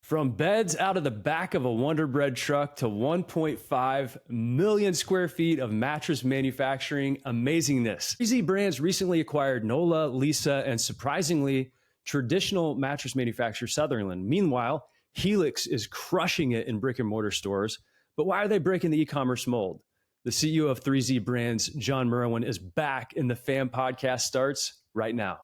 From beds out of the back of a Wonderbread truck to 1.5 million square feet of mattress manufacturing amazingness. 3Z Brands recently acquired Nola, Leesa, and surprisingly, traditional mattress manufacturer Southerland. Meanwhile, Helix is crushing it in brick-and-mortar stores. But why are they breaking the e-commerce mold? The CEO of 3Z Brands, John Merwin, is back, and the FAM podcast starts right now.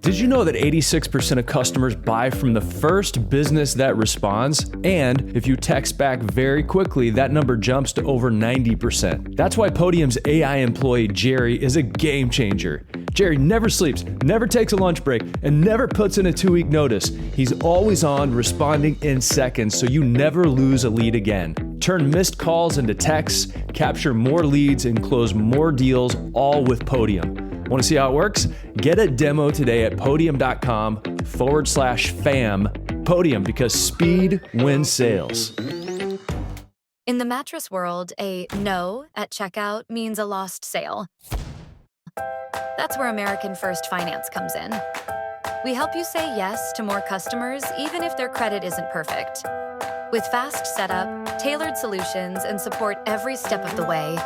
Did you know that 86% of customers buy from the first business that responds? And if you text back very quickly, that number jumps to over 90%. That's why Podium's AI employee, Jerry, is a game changer. Jerry never sleeps, never takes a lunch break, and never puts in a 2-week notice. He's always on, responding in seconds, so you never lose a lead again. Turn missed calls into texts, capture more leads, and close more deals, all with Podium. Want to see how it works? Get a demo today at podium.com/fam. Podium, because speed wins sales. In the mattress world, a no at checkout means a lost sale. That's where American First Finance comes in. We help you say yes to more customers, even if their credit isn't perfect. With fast setup, tailored solutions, and support every step of the way,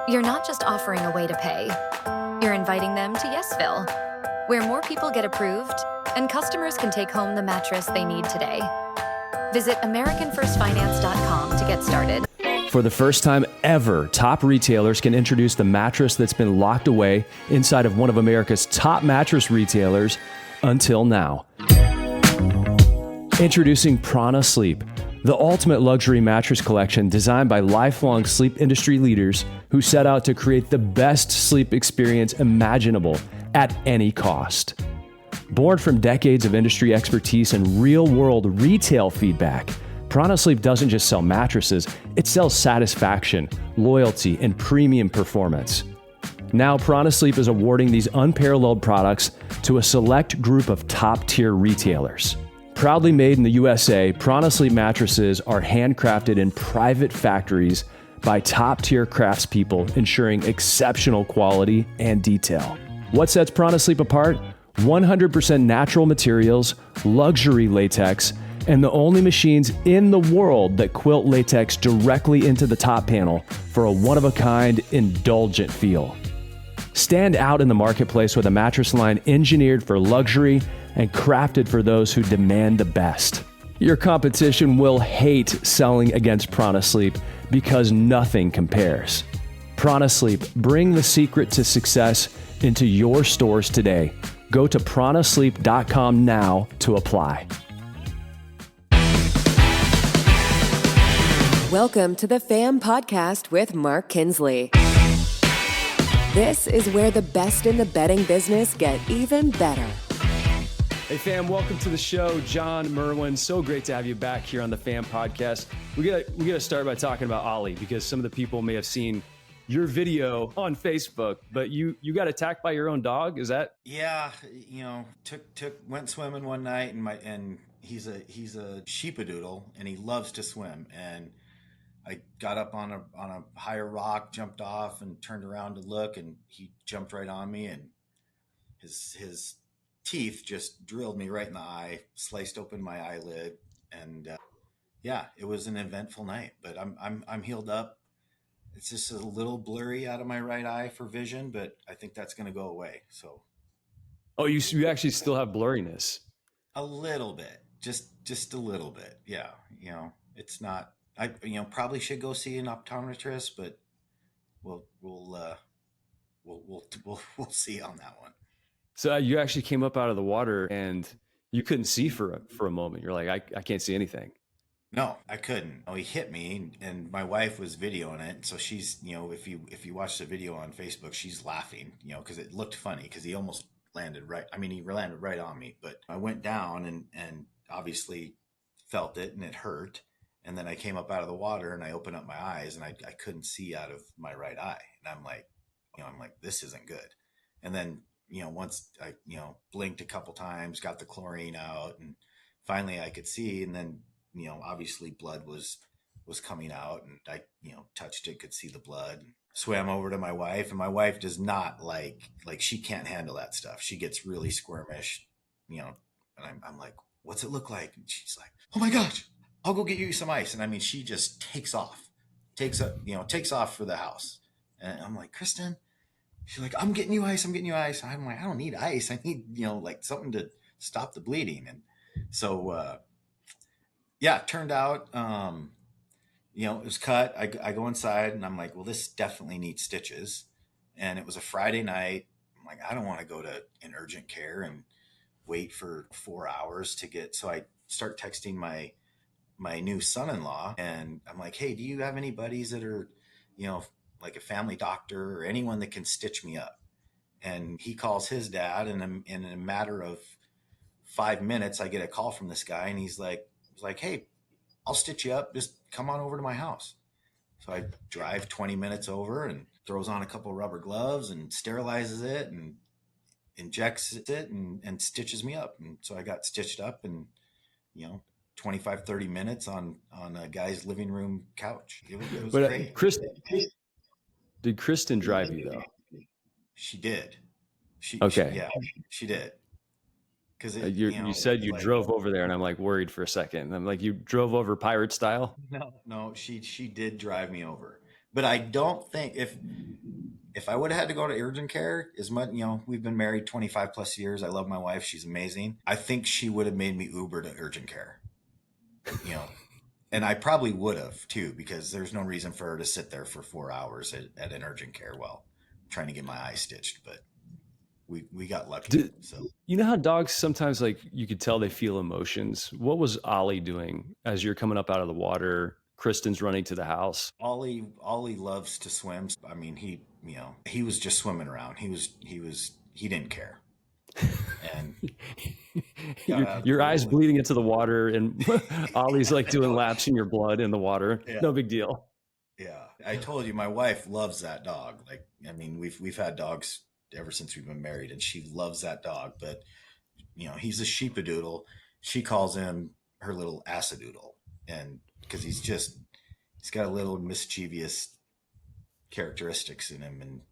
you're not just offering a way to pay. You're inviting them to Yesville, where more people get approved and customers can take home the mattress they need today. Visit AmericanFirstFinance.com to get started. For the first time ever, top retailers can introduce the mattress that's been locked away inside of one of America's top mattress retailers until now. Introducing Prana Sleep, the ultimate luxury mattress collection designed by lifelong sleep industry leaders who set out to create the best sleep experience imaginable at any cost. Born from decades of industry expertise and real-world retail feedback, Prana Sleep doesn't just sell mattresses, it sells satisfaction, loyalty, and premium performance. Now, Prana Sleep is awarding these unparalleled products to a select group of top-tier retailers. Proudly made in the USA, Prana Sleep mattresses are handcrafted in private factories by top-tier craftspeople, ensuring exceptional quality and detail. What sets Prana Sleep apart? 100% natural materials, luxury latex, and the only machines in the world that quilt latex directly into the top panel for a one-of-a-kind, indulgent feel. Stand out in the marketplace with a mattress line engineered for luxury and crafted for those who demand the best. Your competition will hate selling against Prana Sleep because nothing compares. Prana Sleep, bring the secret to success into your stores today. Go to pranasleep.com now to apply. Welcome to the FAM podcast with Mark Kinsley. This is where the best in the bedding business get even better. Hey fam, welcome to the show. John Merwin, so great to have you back here on the FAM podcast. We gotta start by talking about Ollie, because some of the people may have seen your video on Facebook, but you got attacked by your own dog. Is that? Yeah, went swimming one night, and he's a sheepadoodle, and he loves to swim. And I got up on a higher rock, jumped off, and turned around to look, and he jumped right on me, and his teeth just drilled me right in the eye, sliced open my eyelid, and it was an eventful night. But I'm healed up. It's just a little blurry out of my right eye for vision, but I think that's going to go away. So, you actually still have blurriness? A little bit, just a little bit. Yeah, it's not. I probably should go see an optometrist, but we'll see on that one. So you actually came up out of the water and you couldn't see for a moment. You're like, I can't see anything. No, I couldn't. He hit me, and my wife was videoing it. So she's, if you watch the video on Facebook, she's laughing, because it looked funny, because he almost landed right. I mean, he landed right on me, but I went down and obviously felt it, and it hurt. And then I came up out of the water, and I opened up my eyes, and I couldn't see out of my right eye. And I'm like, this isn't good. And then, once I, blinked a couple times, got the chlorine out, and finally I could see. And then, obviously blood was coming out, and I, touched it, could see the blood, and swam over to my wife. And my wife does not like she can't handle that stuff. She gets really squirmish, and I'm like, what's it look like? And she's like, oh my gosh, I'll go get you some ice. And I mean, she just takes off, takes off for the house. And I'm like, Kristen, she's like, I'm getting you ice. I'm getting you ice. I'm like, I don't need ice. I need, like something to stop the bleeding. And so, yeah, it turned out, it was cut. I go inside and I'm like, well, this definitely needs stitches. And it was a Friday night. I'm like, I don't want to go to an urgent care and wait for 4 hours to get. So I start texting my new son-in-law and I'm like, hey, do you have any buddies that are, like a family doctor or anyone that can stitch me up? And he calls his dad, and in a matter of 5 minutes, I get a call from this guy, and he's like, hey, I'll stitch you up. Just come on over to my house. So I drive 20 minutes over and throws on a couple of rubber gloves and sterilizes it and injects it and stitches me up. And so I got stitched up in, 25, 30 minutes on a guy's living room couch. It was But great. did Kristen drive you though? She did. Okay. She did. Because you said you drove over there, and I'm like worried for a second. I'm like, you drove over pirate style? No, she did drive me over. But I don't think if I would have had to go to urgent care, as much, we've been married 25 plus years. I love my wife. She's amazing. I think she would have made me Uber to urgent care, and I probably would have too, because there's no reason for her to sit there for 4 hours at an urgent care while trying to get my eye stitched. But we got lucky. So you know how dogs sometimes, like, you could tell they feel emotions? What was Ollie doing as you're coming up out of the water? Kristen's running to the house. Ollie loves to swim. I mean, he was just swimming around. He didn't care. And your eyes bleeding into the water, and Ollie's like doing laps in your blood in the water. Yeah. No big deal. Yeah, I told you, my wife loves that dog. Like, I mean, we've had dogs ever since we've been married, and she loves that dog. But he's a sheepadoodle. She calls him her little assadoodle, and because he's got a little mischievous characteristics in him,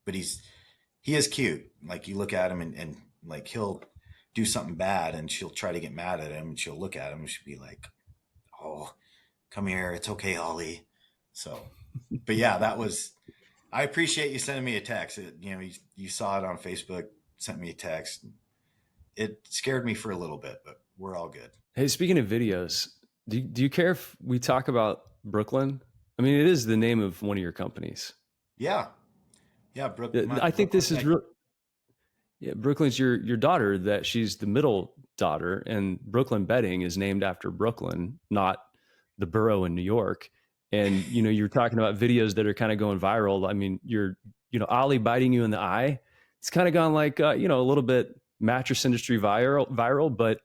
but he is cute. Like, you look at him and like, he'll do something bad and she'll try to get mad at him, and she'll look at him and she'll be like, oh, come here, it's okay, Ollie. So, but yeah, I appreciate you sending me a text. You saw it on Facebook, sent me a text. It scared me for a little bit, but we're all good. Hey, speaking of videos, do you care if we talk about Brooklyn? I mean, it is the name of one of your companies. Yeah. Brooklyn. I think this is real. Yeah, Brooklyn's your daughter. That she's the middle daughter, and Brooklyn Bedding is named after Brooklyn, not the borough in New York. And you're talking about videos that are kind of going viral. I mean, Ollie biting you in the eye. It's kind of gone like a little bit mattress industry viral, but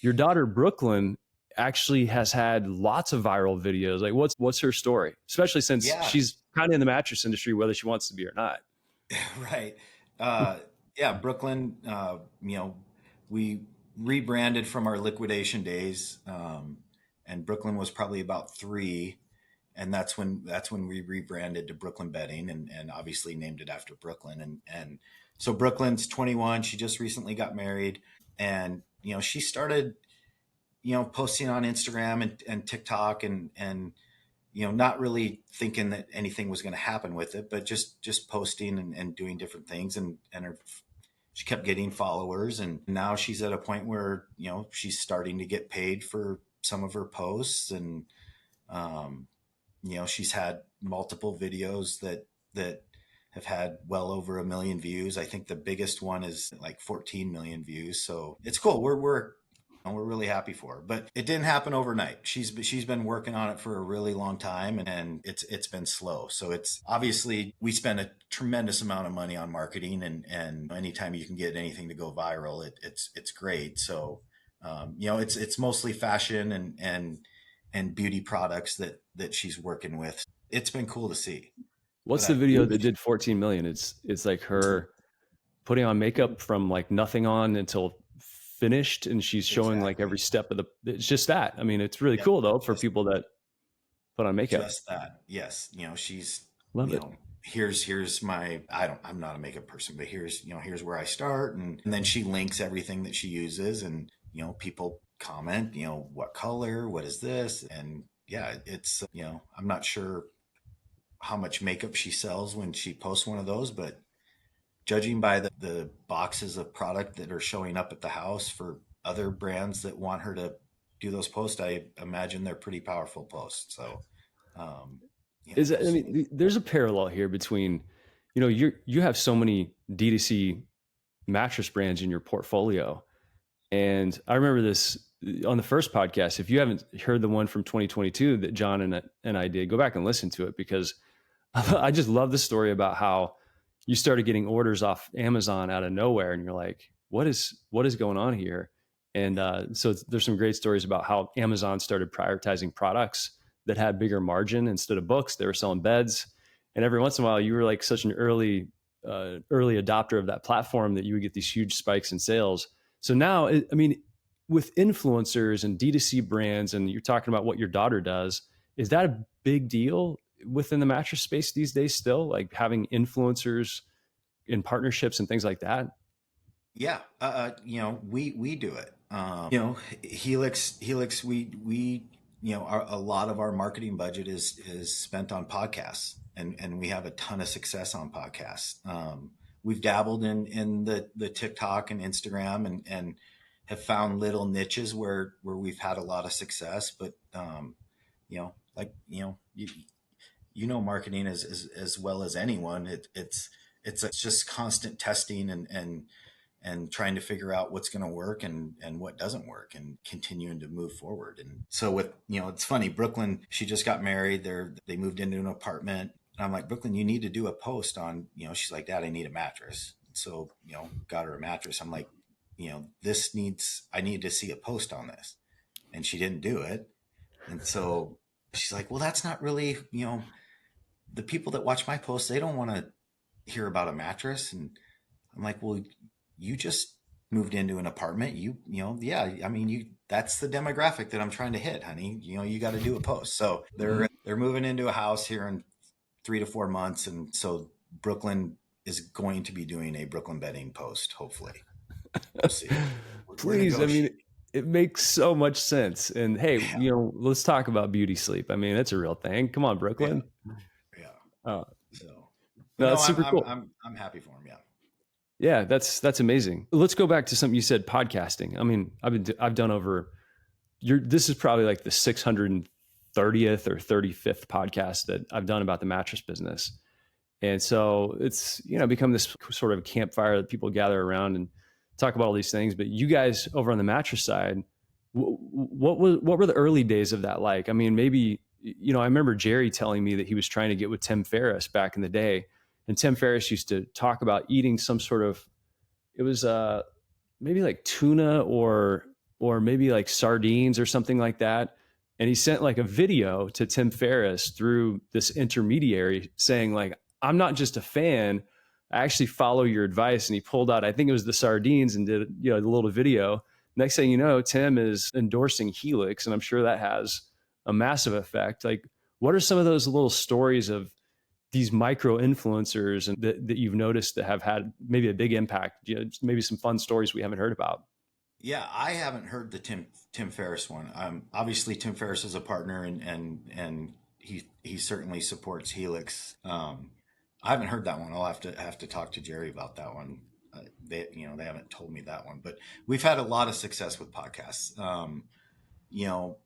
your daughter Brooklyn actually has had lots of viral videos. Like, what's her story? Especially since she's kind of in the mattress industry, whether she wants to be or not. Right. Yeah, Brooklyn, we rebranded from our liquidation days. And Brooklyn was probably about 3. And that's when we rebranded to Brooklyn Bedding, and obviously named it after Brooklyn. And so Brooklyn's 21. She just recently got married, and, she started, posting on Instagram and TikTok and, not really thinking that anything was going to happen with it, but just posting and doing different things. And she kept getting followers, and now she's at a point where, she's starting to get paid for some of her posts. And, she's had multiple videos that have had well over 1 million views. I think the biggest one is like 14 million views. So it's cool. We're really happy for her, but it didn't happen overnight. She's been working on it for a really long time, and it's been slow. So it's obviously, we spend a tremendous amount of money on marketing, and anytime you can get anything to go viral, it's great. So, it's mostly fashion and beauty products that she's working with. It's been cool to see. What's the video that did 14 million? It's like her putting on makeup from like nothing on until finished, and she's showing like every step of it's just that. I mean, it's really cool though, for people that put on makeup. Just that. Yes. She's, love it. Here's my, I'm not a makeup person, but here's where I start. And then she links everything that she uses, and, people comment, what color, what is this? And yeah, it's, I'm not sure how much makeup she sells when she posts one of those, but judging by the boxes of product that are showing up at the house for other brands that want her to do those posts, I imagine they're pretty powerful posts. So, um, I mean, there's a parallel here between, you have so many D2C mattress brands in your portfolio. And I remember this on the first podcast. If you haven't heard the one from 2022 that John and I did, go back and listen to it, because I just love the story about how you started getting orders off Amazon out of nowhere, and you're like, what is going on here? And so there's some great stories about how Amazon started prioritizing products that had bigger margin. Instead of books, they were selling beds. And every once in a while, you were like such an early adopter of that platform that you would get these huge spikes in sales. So now, I mean, with influencers and D2C brands, and you're talking about what your daughter does, is that a big deal within the mattress space these days still, like having influencers in partnerships and things like that? Yeah. We do it. Helix, a lot of our marketing budget is spent on podcasts, and we have a ton of success on podcasts. We've dabbled in the TikTok and Instagram, and have found little niches where we've had a lot of success. But marketing as well as anyone. It's just constant testing and trying to figure out what's going to work and what doesn't work, and continuing to move forward. And so it's funny, Brooklyn, she just got married. They moved into an apartment. And I'm like, Brooklyn, you need to do a post on, she's like, Dad, I need a mattress. So, got her a mattress. I'm like, I need to see a post on this. And she didn't do it. And so she's like, well, that's not really, the people that watch my posts, they don't want to hear about a mattress. And I'm like, well, you just moved into an apartment. Yeah, I mean, that's the demographic that I'm trying to hit, honey. You got to do a post. So they're moving into a house here in 3 to 4 months. And so Brooklyn is going to be doing a Brooklyn bedding post, hopefully. We'll see. Please. I mean, it makes so much sense. And hey, let's talk about beauty sleep. I mean, it's a real thing. Come on, Brooklyn. Yeah. So that's super cool. I'm happy for him. Yeah. Yeah, that's amazing. Let's go back to something you said, podcasting. I mean, I've done over this is probably like the 630th or 35th podcast that I've done about the mattress business. And so it's, become this sort of campfire that people gather around and talk about all these things. But you guys over on the mattress side, what were the early days of that like? I mean, maybe, I remember Jerry telling me that he was trying to get with Tim Ferriss back in the day. And Tim Ferriss used to talk about eating some sort of, it was maybe like tuna or maybe like sardines or something like that. And he sent like a video to Tim Ferriss through this intermediary saying like, I'm not just a fan, I actually follow your advice. And he pulled out, I think it was the sardines, and did the little video. Next thing you know, Tim is endorsing Helix, and I'm sure that has a massive effect. Like, what are some of those little stories of these micro influencers and that you've noticed that have had maybe a big impact? Maybe some fun stories we haven't heard about. Yeah, I haven't heard the Tim Ferriss one. Obviously Tim Ferriss is a partner, and he certainly supports Helix. I haven't heard that one. I'll have to talk to Jerry about that one. They haven't told me that one, but we've had a lot of success with podcasts.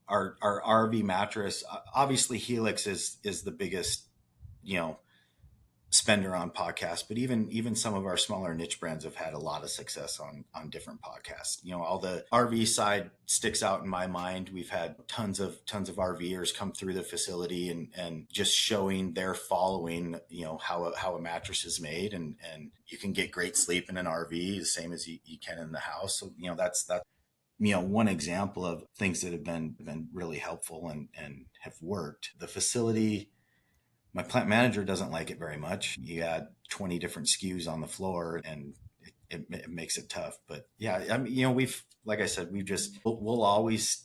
Our RV mattress, obviously Helix is the biggest, spender on podcasts, but even some of our smaller niche brands have had a lot of success on different podcasts. All the RV side sticks out in my mind. We've had tons of RVers come through the facility and just showing their following, how a mattress is made, and you can get great sleep in an RV the same as you can in the house. So, that's one example of things that have been really helpful and have worked. The facility, my plant manager doesn't like it very much. You add 20 different SKUs on the floor, and it makes it tough. But yeah, I mean, like I said, we'll always,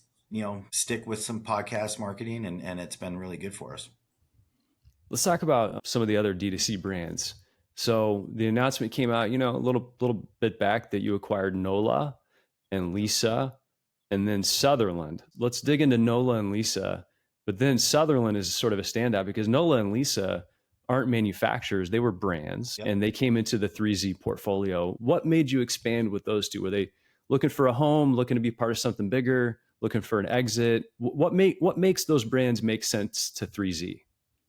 stick with some podcast marketing, and it's been really good for us. Let's talk about some of the other D2C brands. So the announcement came out, a little bit back that you acquired Nola and Leesa and then Southerland. Let's dig into Nola and Leesa. But then Southerland is sort of a standout because Nola and Leesa aren't manufacturers, they were brands, Yep. and they came into the 3Z portfolio. What made you expand with those two? Were they looking for a home, looking to be part of something bigger, looking for an exit? What makes those brands make sense to 3Z?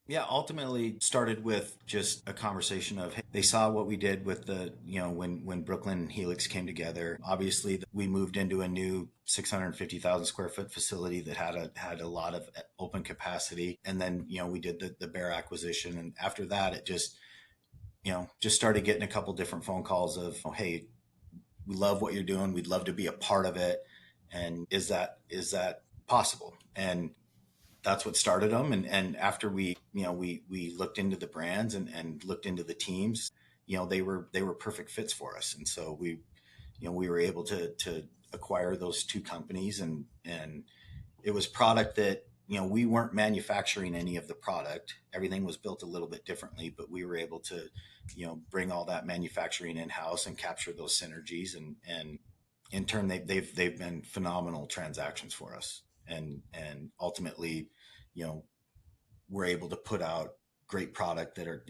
Yeah, ultimately started with just a conversation of, hey, they saw what we did with the, when Brooklyn and Helix came together. Obviously, we moved into a new 650,000 square foot facility that had a lot of open capacity. And then, we did the Bear acquisition. And after that, it just started getting a couple different phone calls of, oh, hey, we love what you're doing. We'd love to be a part of it. And is that possible? And that's what started them. And after we looked into the brands and looked into the teams, they were perfect fits for us. And so we were able to acquire those two companies, and it was product that, we weren't manufacturing any of the product. Everything was built a little bit differently, but we were able to, bring all that manufacturing in house and capture those synergies. And in turn, they've been phenomenal transactions for us. And ultimately, we're able to put out great product that are,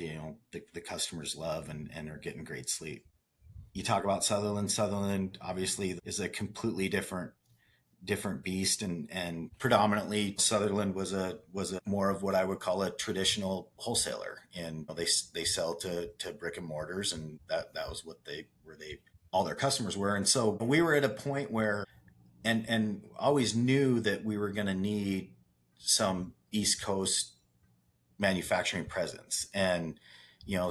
the customers love and are getting great sleep. You talk about Southerland. Southerland obviously is a completely different beast, and predominantly Southerland was a more of what I would call a traditional wholesaler, and they sell to brick and mortars, and that was what they all their customers were. And so we were at a point where and always knew that we were going to need some East Coast manufacturing presence. And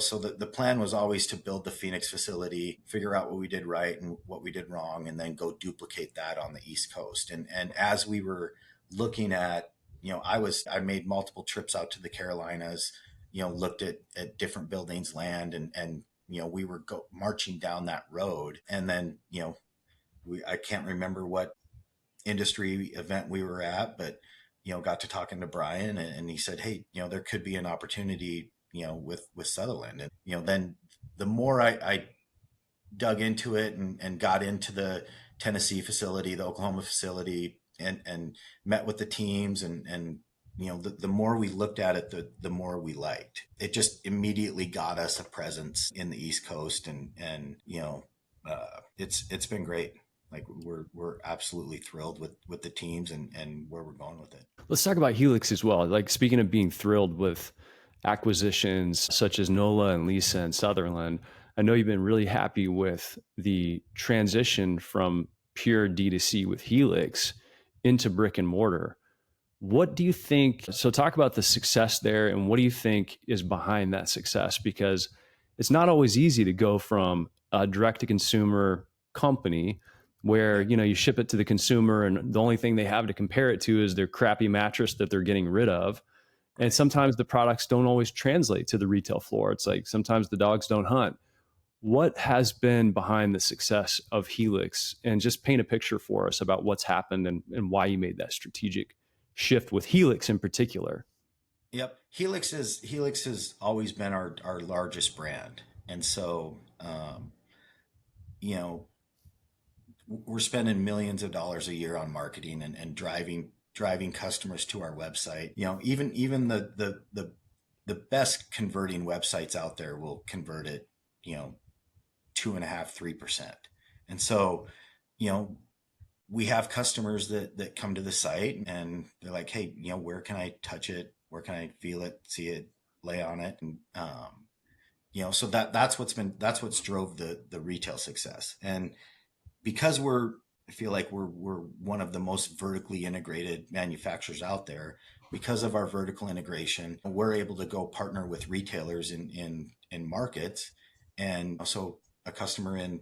so the plan was always to build the Phoenix facility, figure out what we did right and what we did wrong, and then go duplicate that on the East Coast. And as we were looking at, I made multiple trips out to the Carolinas, looked at different buildings, land, and we were marching down that road. And then, I can't remember what industry event we were at, but got to talking to Brian, and he said, hey, there could be an opportunity, with Southerland. And then the more I dug into it and got into the Tennessee facility, the Oklahoma facility, and met with the teams, and the more we looked at it, the more we liked it. Just immediately got us a presence in the East Coast, and it's been great. Like we're absolutely thrilled with the teams and where we're going with it. Let's talk about Helix as well. Like, speaking of being thrilled with acquisitions such as Nola and Leesa and Southerland, I know you've been really happy with the transition from pure D2C with Helix into brick and mortar. What do you think? So, talk about the success there, and what do you think is behind that success? Because it's not always easy to go from a direct to consumer company where you ship it to the consumer and the only thing they have to compare it to is their crappy mattress that they're getting rid of. And sometimes the products don't always translate to the retail floor. It's like sometimes the dogs don't hunt. What has been behind the success of Helix? And just paint a picture for us about what's happened and why you made that strategic shift with Helix in particular. Yep. Helix has always been our largest brand. And so, you know, we're spending millions of dollars a year on marketing and driving customers to our website. Even the best converting websites out there will convert at, 2.5%, 3%. And so, we have customers that come to the site and they're like, hey, where can I touch it? Where can I feel it, see it, lay on it? And, so that's what's drove the retail success. And because I feel like we're one of the most vertically integrated manufacturers out there. Because of our vertical integration, we're able to go partner with retailers in markets. And so a customer in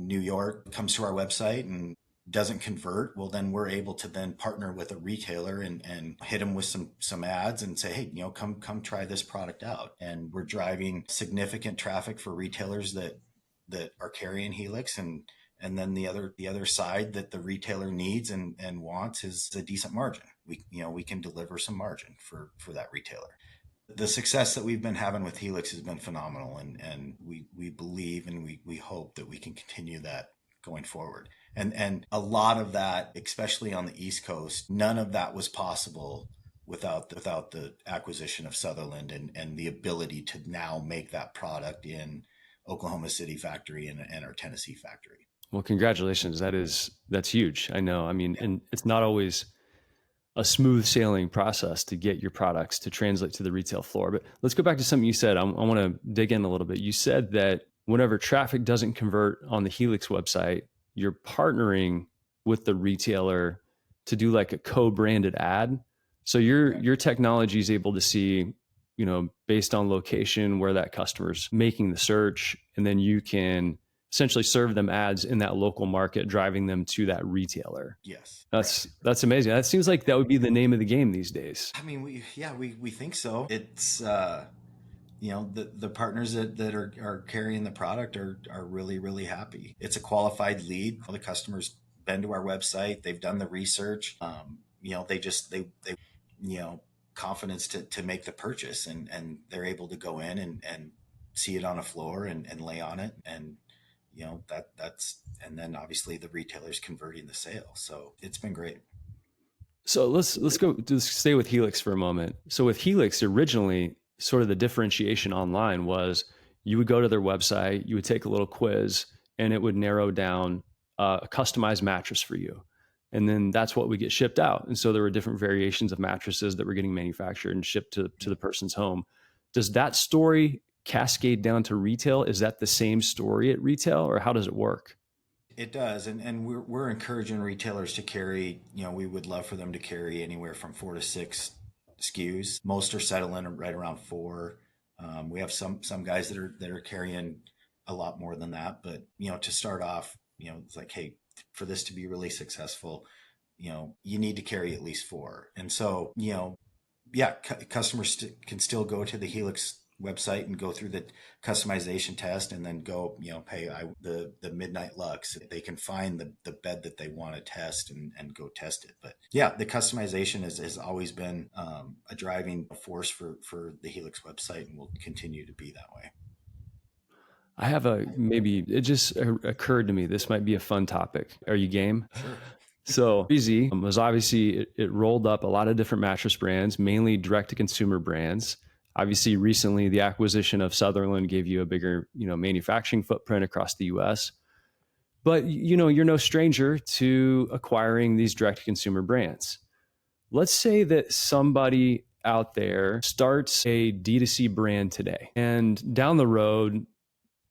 New York comes to our website and doesn't convert, well, then we're able to then partner with a retailer and hit them with some ads and say, hey, come try this product out. And we're driving significant traffic for retailers that are carrying Helix. And then the other side that the retailer needs and wants is a decent margin. We can deliver some margin for that retailer. The success that we've been having with Helix has been phenomenal, and we believe and we hope that we can continue that going forward. And a lot of that, especially on the East Coast, none of that was possible without the acquisition of Southerland and the ability to now make that product in Oklahoma City factory and our Tennessee factory. Well, congratulations. That's huge. I know. I mean, and it's not always a smooth sailing process to get your products to translate to the retail floor. But let's go back to something you said. I want to dig in a little bit. You said that whenever traffic doesn't convert on the Helix website, you're partnering with the retailer to do like a co-branded ad. So your technology is able to see, based on location, where that customer's making the search, and then you can essentially serve them ads in that local market, driving them to that retailer. Yes. That's amazing. That seems like that would be the name of the game these days. I mean, we think so. It's, the partners that are carrying the product are really, really happy. It's a qualified lead. All the customers been to our website. They've done the research. They confidence to make the purchase, and they're able to go in and see it on a floor and lay on it. And, and then obviously the retailer's converting the sale. So it's been great. So let's stay with Helix for a moment. So with Helix, originally, sort of the differentiation online was you would go to their website, you would take a little quiz, and it would narrow down a customized mattress for you. And then that's what would get shipped out. And so there were different variations of mattresses that were getting manufactured and shipped to the person's home. Does that story cascade down to retail? Is that the same story at retail, or how does it work? It does. And we're encouraging retailers to carry, we would love for them to carry anywhere from 4 to 6 SKUs. Most are settling right around 4. We have some guys that are carrying a lot more than that, but to start off, it's like, hey, for this to be really successful, you need to carry at least 4. And so, customers can still go to the Helix website and go through the customization test, and then go, hey, the Midnight Lux. They can find the bed that they want to test and go test it. But yeah, the customization has always been a driving force for the Helix website, and will continue to be that way. I have it just occurred to me, this might be a fun topic. Are you game? Sure. So Easy was obviously, it rolled up a lot of different mattress brands, mainly direct to consumer brands. Obviously, recently the acquisition of Southerland gave you a bigger, manufacturing footprint across the US. But, you're no stranger to acquiring these direct to consumer brands. Let's say that somebody out there starts a D2C brand today, and down the road,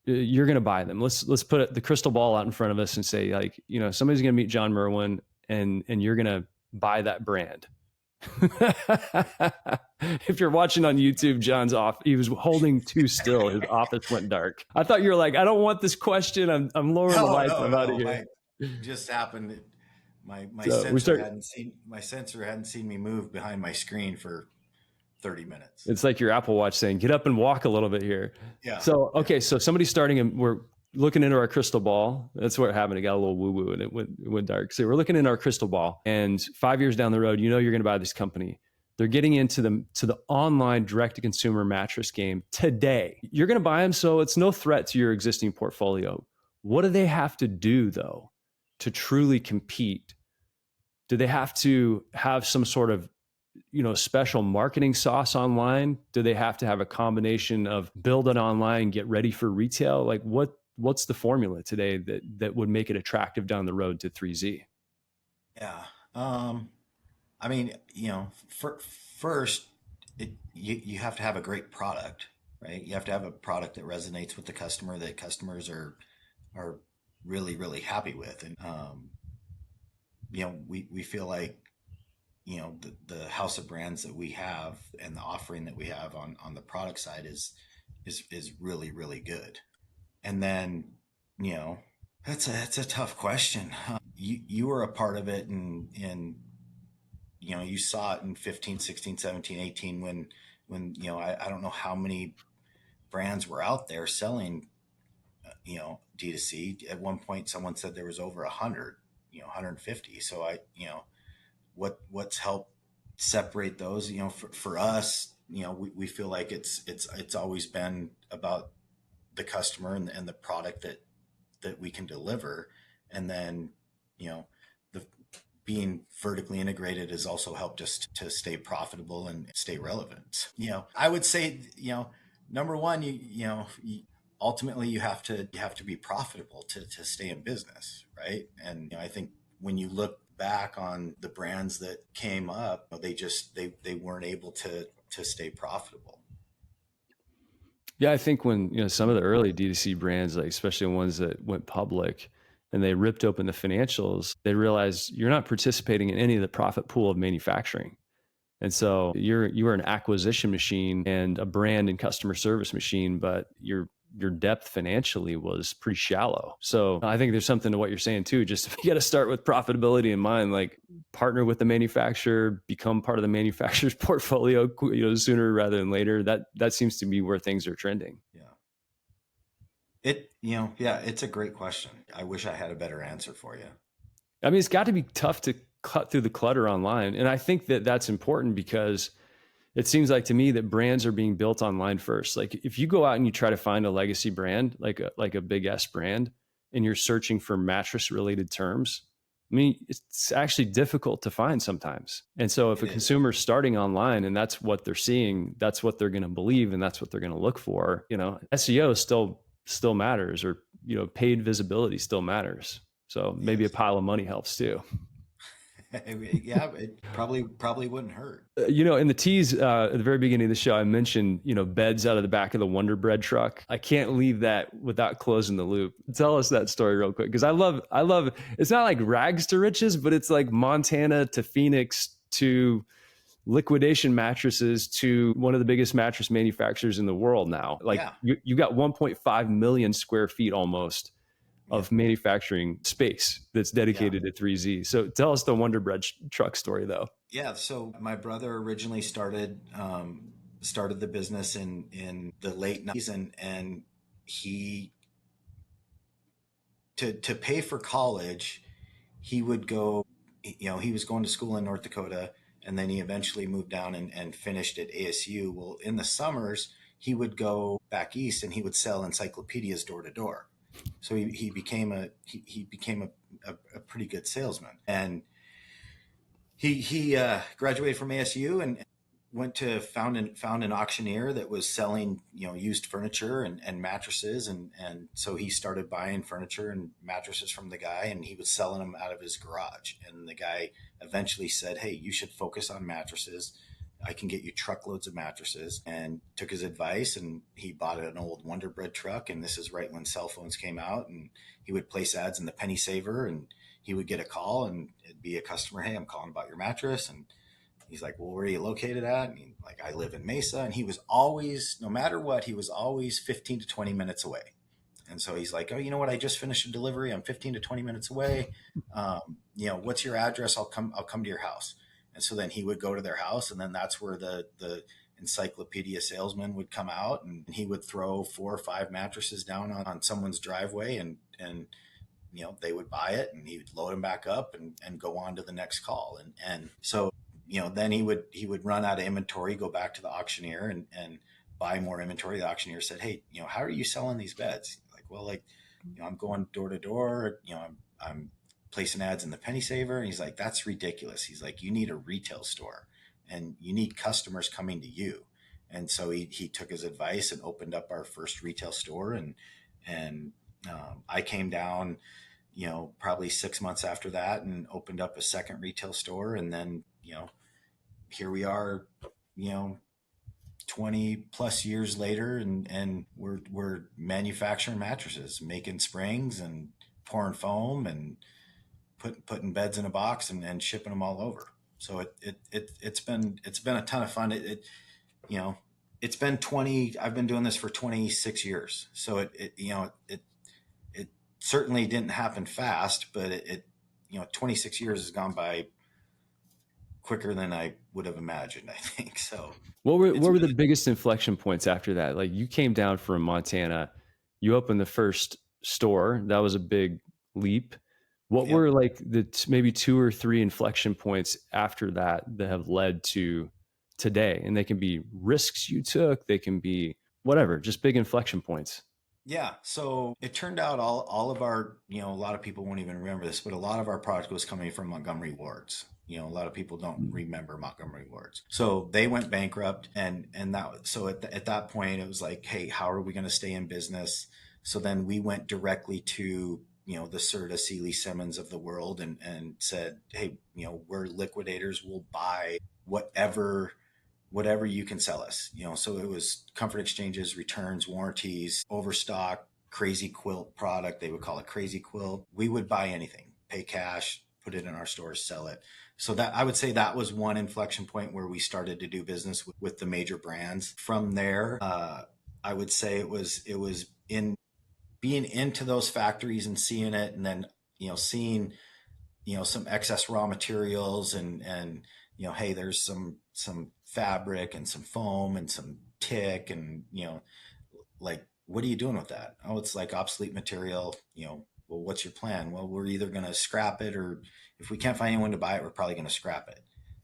you're going to buy them. Let's put the crystal ball out in front of us and say, like, somebody's going to meet John Merwin, and you're going to buy that brand. If you're watching on YouTube, John's off. He was holding too still. His office went dark. I thought you were like, I don't want this question. I'm lowering the lights. I'm out of here. Just happened. My sensor hadn't seen me move behind my screen for 30 minutes. It's like your Apple Watch saying, get up and walk a little bit here. Yeah. So, okay. So somebody's starting, and we're looking into our crystal ball. That's what happened. It got a little woo-woo, and it went dark. So we're looking into our crystal ball, and 5 years down the road, you're going to buy this company. They're getting into the online direct-to-consumer mattress game today. You're going to buy them, so it's no threat to your existing portfolio. What do they have to do, though, to truly compete? Do they have to have some sort of special marketing sauce online? Do they have to have a combination of build it online, get ready for retail? Like what's the formula today that would make it attractive down the road to 3Z? Yeah. I mean, first, you have to have a great product, right? You have to have a product that resonates with the customer, that customers are really, really happy with. And, we feel like, the house of brands that we have and the offering that we have on the product side is really, really good. And then, that's a tough question. You were a part of it, and you saw it in 15, 16, 17, 18 when I don't know how many brands were out there selling D2C. At one point someone said there was over 100, 150. So what's helped separate those, for us, we feel like it's always been about the customer and the product that we can deliver. And then, you know, the being vertically integrated has also helped us to stay profitable and stay relevant. You know, I would say, you know, number one, ultimately you have to be profitable to stay in business, right? And you know, I think when you look back on the brands that came up, they weren't able to stay profitable. Yeah, I think when, some of the early D2C brands, like especially ones that went public and they ripped open the financials, they realized you're not participating in any of the profit pool of manufacturing. And so you are an acquisition machine and a brand and customer service machine, but your depth financially was pretty shallow. So I think there's something to what you're saying too. Just you got to start with profitability in mind, like partner with the manufacturer, become part of the manufacturer's portfolio, sooner rather than later. That seems to be where things are trending. Yeah. It's a great question. I wish I had a better answer for you. I mean, it's got to be tough to cut through the clutter online. And I think that that's important because it seems like to me that brands are being built online first. Like if you go out and you try to find a legacy brand, like a big S brand, and you're searching for mattress related terms, I mean, it's actually difficult to find sometimes. And so if a consumer's starting online and that's what they're seeing, that's what they're going to believe and that's what they're going to look for, SEO still matters, or, paid visibility still matters. So maybe a pile of money helps too. Yeah, it probably wouldn't hurt. In the tease at the very beginning of the show, I mentioned, beds out of the back of the Wonderbread truck. I can't leave that without closing the loop. Tell us that story real quick, because I love. It's not like rags to riches, but it's like Montana to Phoenix to liquidation mattresses to one of the biggest mattress manufacturers in the world now. Like you got 1.5 million square feet almost of manufacturing space that's dedicated to 3Z. So tell us the Wonderbread truck story though. Yeah. So my brother originally started the business in the late 90s, and he, to pay for college, he would go, he was going to school in North Dakota, and then he eventually moved down and finished at ASU. Well, in the summers, he would go back east and he would sell encyclopedias door to door. So he became a pretty good salesman, and he graduated from ASU and went to found an auctioneer that was selling used furniture and mattresses, and so he started buying furniture and mattresses from the guy, and he was selling them out of his garage. And the guy eventually said, "Hey, you should focus on mattresses. I can get you truckloads of mattresses," and took his advice, and he bought an old Wonderbread truck. And this is right when cell phones came out, and he would place ads in the penny saver, and he would get a call and it'd be a customer, "Hey, I'm calling about your mattress." And he's like, "Well, where are you located at?" And like, "I live in Mesa." And he was always, no matter what, he was always 15 to 20 minutes away. And so he's like, "Oh, you know what? I just finished a delivery. I'm 15 to 20 minutes away. What's your address? I'll come to your house." And so then he would go to their house, and then that's where the encyclopedia salesman would come out, and he would throw 4 or 5 mattresses down on someone's driveway, and they would buy it, and he would load them back up and go on to the next call. And so, then he would run out of inventory, go back to the auctioneer and buy more inventory. The auctioneer said, "Hey, how are you selling these beds?" Like, "Well, I'm going door to door, I'm placing ads in the penny saver." And he's like, "That's ridiculous." He's like, "You need a retail store and you need customers coming to you." And so he took his advice and opened up our first retail store. And I came down, probably 6 months after that, and opened up a second retail store. And then, here we are, 20 plus years later, and we're manufacturing mattresses, making springs and pouring foam and putting beds in a box and shipping them all over. So it's been a ton of fun. It's been 20, I've been doing this for 26 years. So it certainly didn't happen fast, but 26 years has gone by quicker than I would have imagined, I think. So what were the biggest inflection points after that? Like you came down from Montana, you opened the first store. That was a big leap. What were like the maybe 2 or 3 inflection points after that have led to today? And they can be risks you took, they can be whatever, just big inflection points. Yeah, so it turned out all of our, a lot of people won't even remember this, but a lot of our product was coming from Montgomery Wards. A lot of people don't remember Montgomery Wards. So they went bankrupt, and at that point it was like, hey, how are we going to stay in business? So then we went directly to, the Serta Sealy Simmons of the world, and said, hey, we're liquidators. We'll buy whatever you can sell us. So it was comfort exchanges, returns, warranties, overstock, crazy quilt product. They would call it crazy quilt. We would buy anything, pay cash, put it in our stores, sell it. So that, I would say, that was one inflection point where we started to do business with the major brands. From there, I would say it was in being into those factories and seeing it, and then seeing some excess raw materials, and hey, there's some fabric and some foam and some tick, and like, what are you doing with that? Oh, it's like obsolete material. Well, what's your plan? Well, we're either going to scrap it, or if we can't find anyone to buy it, we're probably going to scrap it.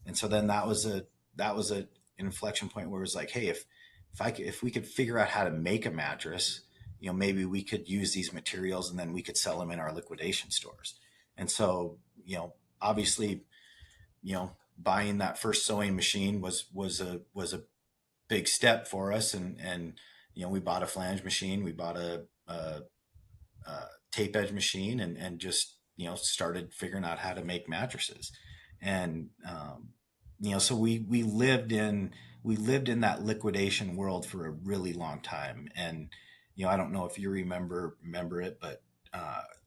And so then that was a inflection point where it was like, hey, if we could figure out how to make a mattress, maybe we could use these materials, and then we could sell them in our liquidation stores. And so, obviously, buying that first sewing machine was a big step for us, and we bought a flange machine, we bought a tape edge machine, and just started figuring out how to make mattresses. And so we lived in that liquidation world for a really long time. And I don't know if you remember it, but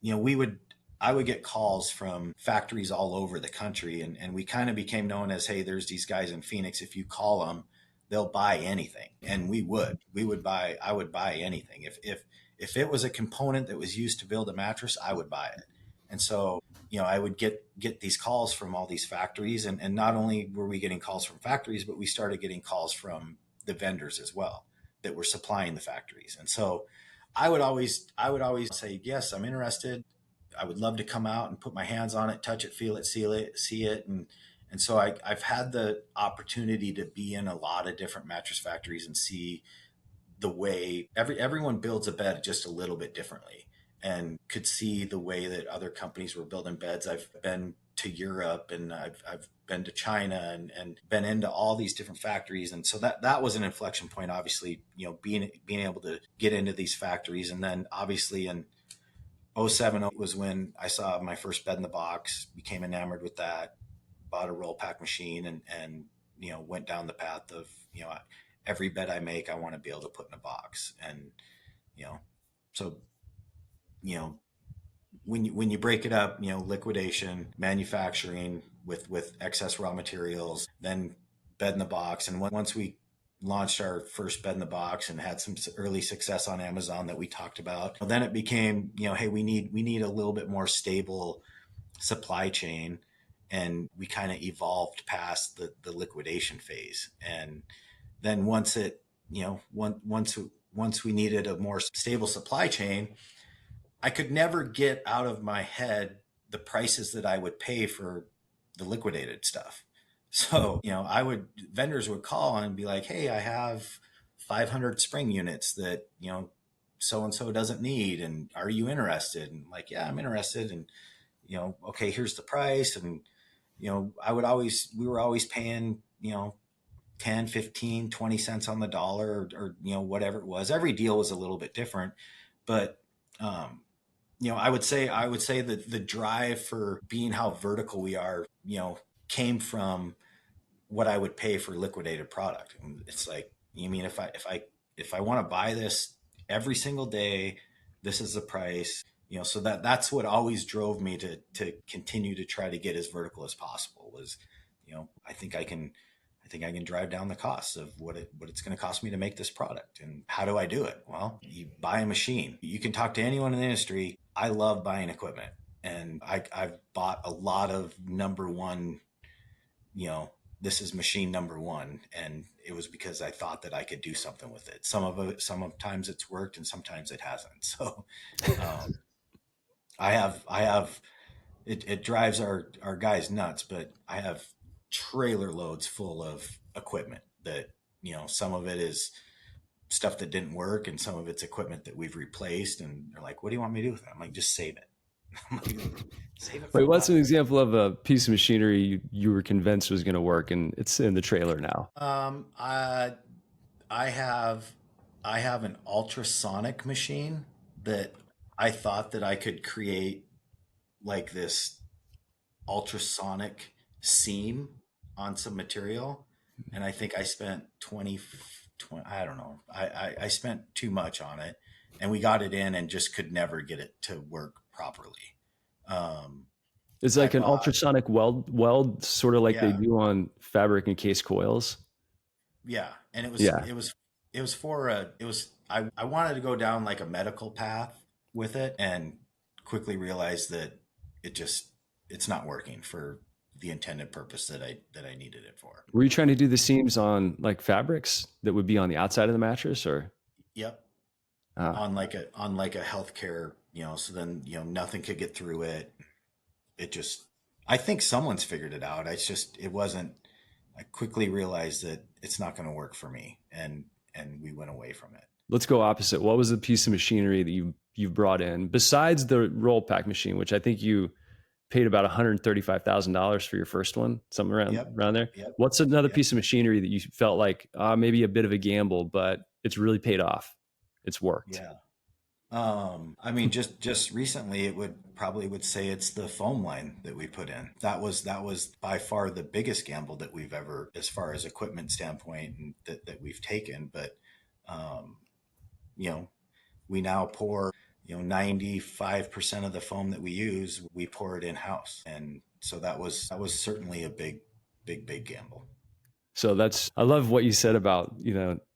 we would I would get calls from factories all over the country, and we kind of became known as, hey, there's these guys in Phoenix. If you call them, they'll buy anything. And I would buy anything. If it was a component that was used to build a mattress, I would buy it. And so, I would get these calls from all these factories, and not only were we getting calls from factories, but we started getting calls from the vendors as well that were supplying the factories. And so I would always say, yes, I'm interested. I would love to come out and put my hands on it, touch it, feel it, see it. And so I've had the opportunity to be in a lot of different mattress factories and see the way everyone builds a bed just a little bit differently, and could see the way that other companies were building beds. I've been to Europe, and I've been to China, and been into all these different factories. And so that was an inflection point, obviously, being able to get into these factories. And then obviously in '07 was when I saw my first bed in the box, became enamored with that, bought a roll pack machine, and went down the path of, every bed I make, I want to be able to put in a box. And you know so you know when you break it up, liquidation, manufacturing with excess raw materials, then bed in the box. And once we launched our first bed in the box and had some early success on Amazon that we talked about, then it became, hey, we need a little bit more stable supply chain. And we kind of evolved past the liquidation phase. And then once we needed a more stable supply chain, I could never get out of my head the prices that I would pay for the liquidated stuff. So, vendors would call and be like, hey, I have 500 spring units that, so and so doesn't need. And are you interested? And like, yeah, I'm interested. And, okay, here's the price. And, we were always paying, 10, 15, 20 cents on the dollar, or whatever it was. Every deal was a little bit different, but, I would say that the drive for being how vertical we are, came from what I would pay for liquidated product. And it's like, you mean if I want to buy this every single day, this is the price, so that's what always drove me to continue to try to get as vertical as possible. Was, I think I can drive down the costs of what it's going to cost me to make this product. And how do I do it? Well, you buy a machine. You can talk to anyone in the industry. I love buying equipment, and I've bought a lot of number one, this is machine number one. And it was because I thought that I could do something with it. Sometimes it's worked, and sometimes it hasn't. So, um, I have it drives our guys nuts, but I have trailer loads full of equipment that, some of it is stuff that didn't work, and some of it's equipment that we've replaced. And they're like, "What do you want me to do with it?" I'm like, "Just save it." I'm like, "Save it for Wait, what's what?" an example of a piece of machinery you were convinced was going to work and it's in the trailer now? I have an ultrasonic machine that I thought that I could create like this ultrasonic seam on some material, and I think I spent 20, I don't know, I spent too much on it, and we got it in and just could never get it to work properly. um It's I like an bought ultrasonic weld, sort of like they Yeah, do on fabric encased coils. yeah, and Yeah. it was for a it was I wanted to go down like a medical path with it, and quickly realized that it just it's not working for the intended purpose that I needed it for. Were you trying to do the seams on like fabrics that would be on the outside of the mattress or? Yep. Uh, On like a healthcare, so then, nothing could get through it. It just I think someone's figured it out. It wasn't I quickly realized that it's not going to work for me, and we went away from it. let's go opposite. What was the piece of machinery that you brought in besides the roll pack machine, which I think you paid about $135,000 for your first one, something Yep. around there. Yep. What's another Yep. piece of machinery that you felt like maybe a bit of a gamble, but it's really paid off? It's worked. Yeah. I mean, just recently, it would say it's the foam line that we put in. That was by far the biggest gamble that we've ever, as far as equipment standpoint, and that we've taken. But um, you know, we now pour 95% of the foam that we use, we pour it in house, and so that was certainly a big gamble. So I love what you said about,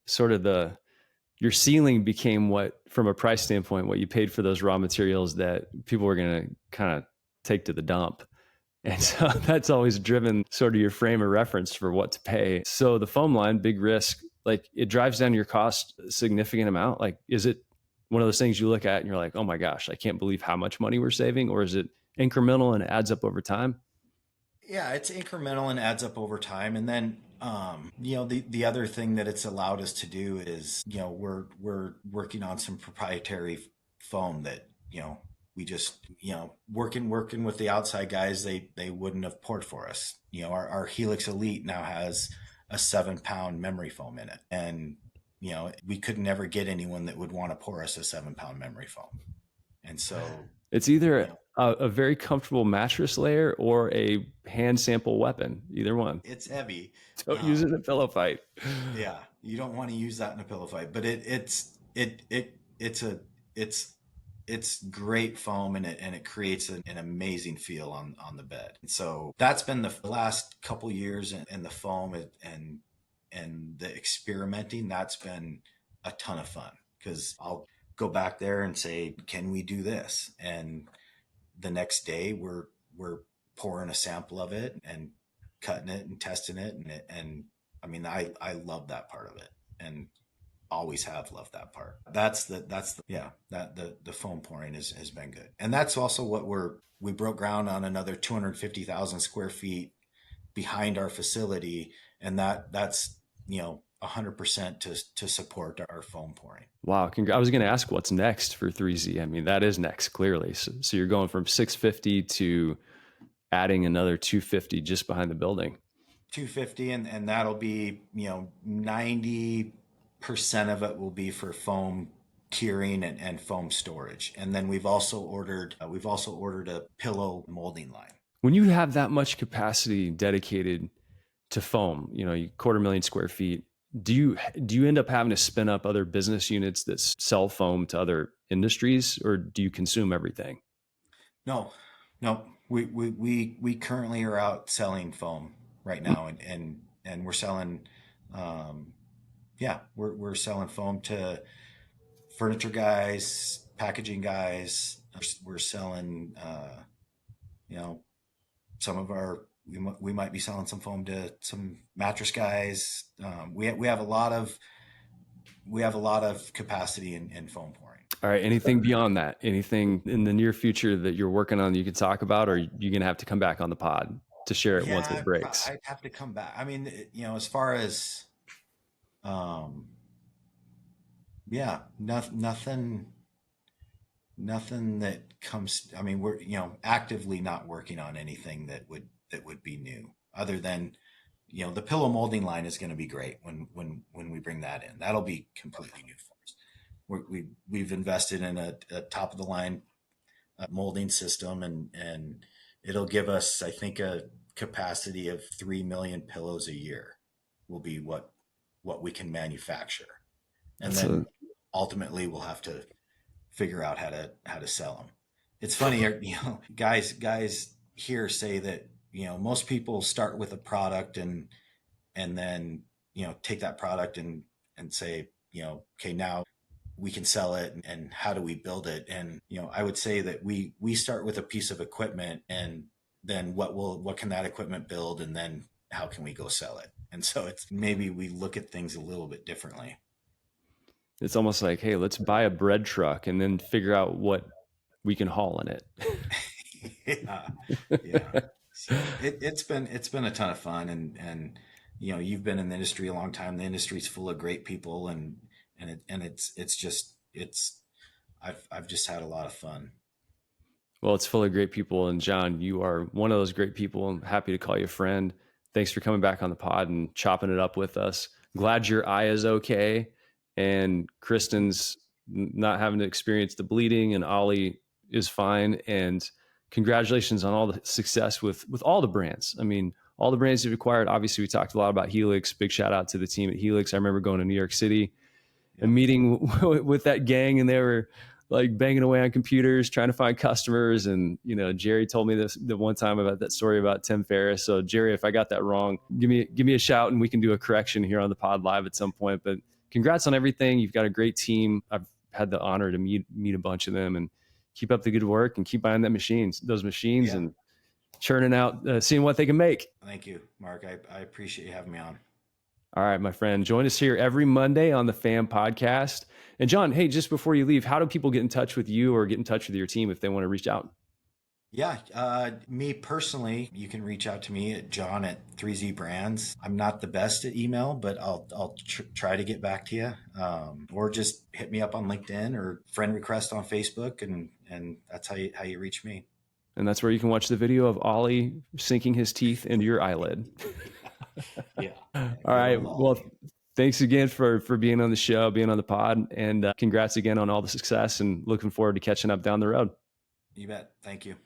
sort of your ceiling became what, from a price standpoint, what you paid for those raw materials that people were going to kind of take to the dump. And so that's always driven sort of your frame of reference for what to pay. So the foam line, big risk, like it drives down your cost a significant amount. Like, is it one of those things you look at and you're like, oh my gosh, I can't believe how much money we're saving? Or is it incremental and it adds up over time? Yeah, it's incremental and adds up over time. And then, the other thing that it's allowed us to do is, we're working on some proprietary foam that, we just, working with the outside guys, they wouldn't have poured for us. Our Helix Elite now has a 7-pound memory foam in it. And, we could never get anyone that would want to pour us a 7-pound memory foam. And so, It's you either know, a very comfortable mattress layer or a hand sample weapon, either one. it's heavy. Don't use it in a pillow fight. Yeah, you don't want to use that in a pillow fight, but it's great foam, and it creates an amazing feel on the bed. And so that's been the last couple years, and the foam, and the experimenting. That's been a ton of fun, because I'll go back there and say, "Can we do this?" And the next day we're pouring a sample of it and cutting it and testing it, and I mean, I love that part of it, and always have loved that part. The foam pouring has been good. And that's also what we broke ground on another 250,000 square feet behind our facility, and that's 100% to support our foam pouring. Wow. I was going to ask what's next for 3Z. I mean, that is next, clearly. So you're going from 650 to adding another 250 just behind the building. 250, and that'll be 90% of it will be for foam curing and foam storage. And then we've also ordered a pillow molding line. When you have that much capacity dedicated to foam, 250,000 square feet, do you end up having to spin up other business units that sell foam to other industries, or do you consume everything? No, no. We currently are out selling foam right now, and we're selling, we're selling foam to furniture guys, packaging guys. We're selling, some of we might be selling some foam to some mattress guys. We have a lot of capacity in foam pouring. All right. Anything beyond that? Anything in the near future that you're working on that you can talk about, or you're going to have to come back on the pod to share it once it breaks? I'd have to come back. I mean, as far as, Yeah, nothing that comes. I mean, we're actively not working on anything that would be new, other than the pillow molding line is going to be great when we bring that in. That'll be completely new for us. We've invested in a top of the line molding system, and it'll give us, I think, a capacity of 3 million pillows a year. Will be what we can manufacture, and That's a then ultimately we'll have to figure out how to sell them. It's funny, guys here say that most people start with a product and then take that product and say okay, now we can sell it, and how do we build it? And I would say that we start with a piece of equipment, and then what can that equipment build, and then how can we go sell it? And so it's maybe we look at things a little bit differently. it's almost like, hey, let's buy a bread truck and then figure out what we can haul in it. Yeah, yeah. So it's been a ton of fun, and you've been in the industry a long time. The industry's full of great people, and it's I've just had a lot of fun. Well, it's full of great people. And John, you are one of those great people. I'm happy to call you a friend. Thanks for coming back on the pod and chopping it up with us. Glad your eye is okay. And Kristen's not having to experience the bleeding, and Ollie is fine. And congratulations on all the success with all the brands. I mean, all the brands you've acquired. Obviously, we talked a lot about Helix. Big shout out to the team at Helix. I remember going to New York City a Yep. meeting with that gang, and they were like banging away on computers trying to find customers. And Jerry told me this the one time about that story about Tim Ferriss. So Jerry, if I got that wrong, give me a shout and we can do a correction here on the pod live at some point. But congrats on everything. You've got a great team. I've had the honor to meet a bunch of them, and keep up the good work and keep buying those machines, Yeah. and churning out, seeing what they can make. Thank you, Mark. I appreciate you having me on. All right, my friend. Join us here every Monday on the FAM podcast. And John, hey, just before you leave, how do people get in touch with you or get in touch with your team if they want to reach out? Yeah, me personally, you can reach out to me at John at 3Z Brands. I'm not the best at email, but I'll try to get back to you. Or just hit me up on LinkedIn or friend request on Facebook, and that's how you reach me. And that's where you can watch the video of Ollie sinking his teeth into your eyelid. Yeah, All good right. old Well, Ollie. thanks again for being on the show, being on the pod, and congrats again on all the success, and looking forward to catching up down the road. You bet. Thank you.